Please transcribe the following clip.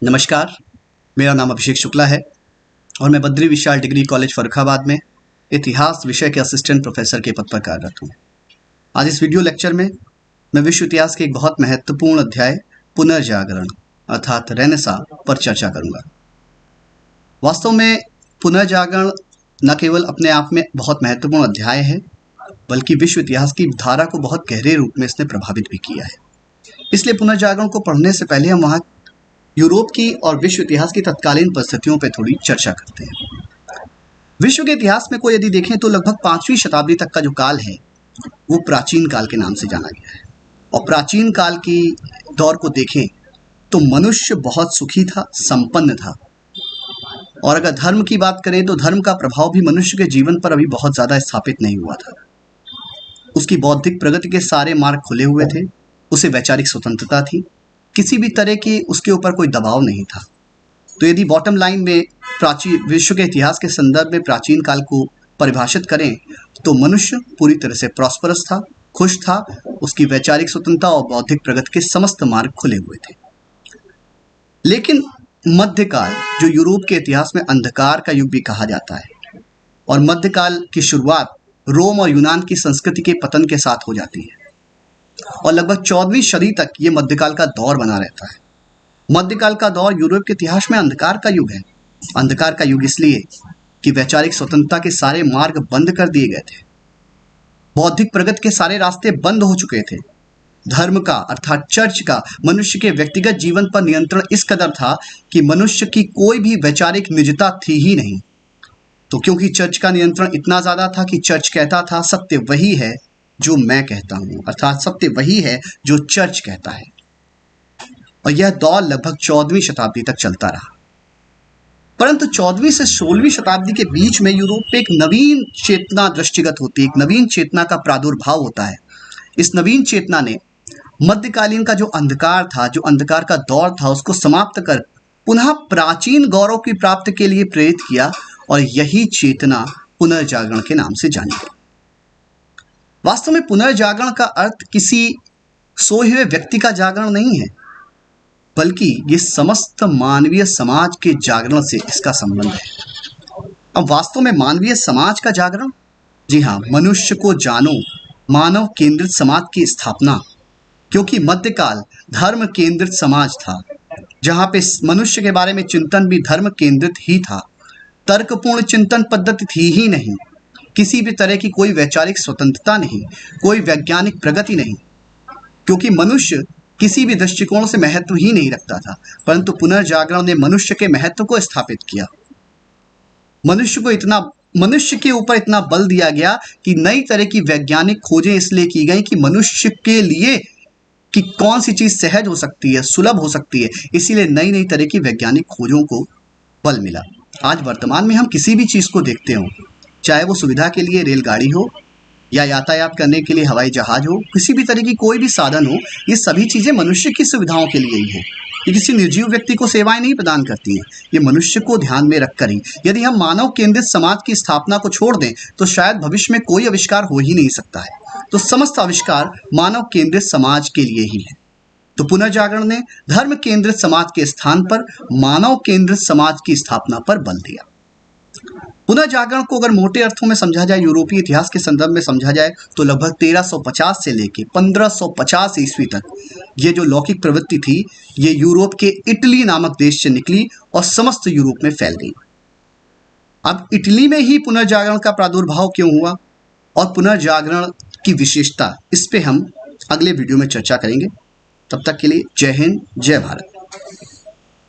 नमस्कार, मेरा नाम अभिषेक शुक्ला है और मैं बद्री विशाल डिग्री कॉलेज फर्रुखाबाद में इतिहास विषय के असिस्टेंट प्रोफेसर के पद पर कार्यरत हूँ। आज इस वीडियो लेक्चर में मैं विश्व इतिहास के एक बहुत महत्वपूर्ण अध्याय पुनर्जागरण अर्थात रेनेसां पर चर्चा करूँगा। वास्तव में पुनर्जागरण न केवल अपने आप में बहुत महत्वपूर्ण अध्याय है, बल्कि विश्व इतिहास की धारा को बहुत गहरे रूप में इसने प्रभावित भी किया है। इसलिए पुनर्जागरण को पढ़ने से पहले हम वहाँ यूरोप की और विश्व इतिहास की तत्कालीन परिस्थितियों पर थोड़ी चर्चा करते हैं। विश्व के इतिहास में को यदि देखें तो लगभग 5वीं शताब्दी तक का जो काल है वो प्राचीन काल के नाम से जाना गया है। और प्राचीन काल की दौर को देखें तो मनुष्य बहुत सुखी था, संपन्न था। और अगर धर्म की बात करें तो धर्म का प्रभाव भी मनुष्य के जीवन पर अभी बहुत ज़्यादा स्थापित नहीं हुआ था। उसकी बौद्धिक प्रगति के सारे मार्ग खुले हुए थे, उसे वैचारिक स्वतंत्रता थी, किसी भी तरह की उसके ऊपर कोई दबाव नहीं था। तो यदि बॉटम लाइन में प्राचीन विश्व के इतिहास के संदर्भ में प्राचीन काल को परिभाषित करें तो मनुष्य पूरी तरह से प्रॉस्परस था, खुश था, उसकी वैचारिक स्वतंत्रता और बौद्धिक प्रगति के समस्त मार्ग खुले हुए थे। लेकिन मध्यकाल, जो यूरोप के इतिहास में अंधकार का युग भी कहा जाता है, और मध्यकाल की शुरुआत रोम और यूनान की संस्कृति के पतन के साथ हो जाती है और लगभग 14वीं सदी तक ये मध्यकाल का दौर बना रहता है। मध्यकाल का दौर यूरोप के इतिहास में अंधकार का युग है। अंधकार का युग इसलिए कि वैचारिक स्वतंत्रता के सारे मार्ग बंद कर दिए गए थे, बौद्धिक प्रगति के सारे रास्ते बंद हो चुके थे, धर्म का अर्थात चर्च का मनुष्य के व्यक्तिगत जीवन पर नियंत्रण इस कदर था कि मनुष्य की कोई भी वैचारिक निजता थी ही नहीं। तो क्योंकि चर्च का नियंत्रण इतना ज्यादा था कि चर्च कहता था सत्य वही है जो मैं कहता हूं, अर्थात सत्य वही है जो चर्च कहता है। और यह दौर लगभग 14वीं शताब्दी तक चलता रहा। परंतु 14वीं से 16वीं शताब्दी के बीच में यूरोप पे एक नवीन चेतना दृष्टिगत होती है, एक नवीन चेतना का प्रादुर्भाव होता है। इस नवीन चेतना ने मध्यकालीन का जो अंधकार था, जो अंधकार का दौर था, उसको समाप्त कर पुनः प्राचीन गौरव की प्राप्ति के लिए प्रेरित किया और यही चेतना पुनर्जागरण के नाम से जानी गई। वास्तव में पुनर्जागरण का अर्थ किसी सोए हुए व्यक्ति का जागरण नहीं है, बल्कि ये समस्त मानवीय समाज के जागरण से इसका संबंध है। अब वास्तव में मानवीय समाज का जागरण, जी हाँ, मनुष्य को जानो, मानव केंद्रित समाज की स्थापना। क्योंकि मध्यकाल धर्म केंद्रित समाज था, जहाँ पे मनुष्य के बारे में चिंतन भी धर्म केंद्रित ही था। तर्कपूर्ण चिंतन पद्धति थी ही नहीं, किसी भी तरह की कोई वैचारिक स्वतंत्रता नहीं, कोई वैज्ञानिक प्रगति नहीं, क्योंकि मनुष्य किसी भी दृष्टिकोण से महत्व ही नहीं रखता था। परंतु पुनर्जागरण ने मनुष्य के महत्व को स्थापित किया। मनुष्य के ऊपर इतना बल दिया गया कि नई तरह की वैज्ञानिक खोजें इसलिए की गई कि मनुष्य के लिए कि कौन सी चीज सहज हो सकती है, सुलभ हो सकती है, इसीलिए नई नई तरह की वैज्ञानिक खोजों को बल मिला। आज वर्तमान में हम किसी भी चीज को देखते हो, चाहे वो सुविधा के लिए रेलगाड़ी हो या यातायात करने के लिए हवाई जहाज हो, किसी भी तरह की कोई भी साधन हो, ये सभी चीजें मनुष्य की सुविधाओं के लिए ही है। ये किसी निर्जीव व्यक्ति को सेवाएं नहीं प्रदान करती हैं, ये मनुष्य को ध्यान में रखकर ही। यदि हम मानव केंद्रित समाज की स्थापना को छोड़ दें तो शायद भविष्य में कोई आविष्कार हो ही नहीं सकता है। तो समस्त आविष्कार मानव केंद्रित समाज के लिए ही है। तो पुनर्जागरण ने धर्म केंद्रित समाज के स्थान पर मानव केंद्रित समाज की स्थापना पर बल दिया। पुनर्जागरण को अगर मोटे अर्थों में समझा जाए, यूरोपीय इतिहास के संदर्भ में समझा जाए, तो लगभग 1350 से लेके 1550 ईस्वी तक ये जो लौकिक प्रवृत्ति थी, ये यूरोप के इटली नामक देश से निकली और समस्त यूरोप में फैल गई। अब इटली में ही पुनर्जागरण का प्रादुर्भाव क्यों हुआ और पुनर्जागरण की विशेषता, इस पे हम अगले वीडियो में चर्चा करेंगे। तब तक के लिए जय हिंद, जय भारत।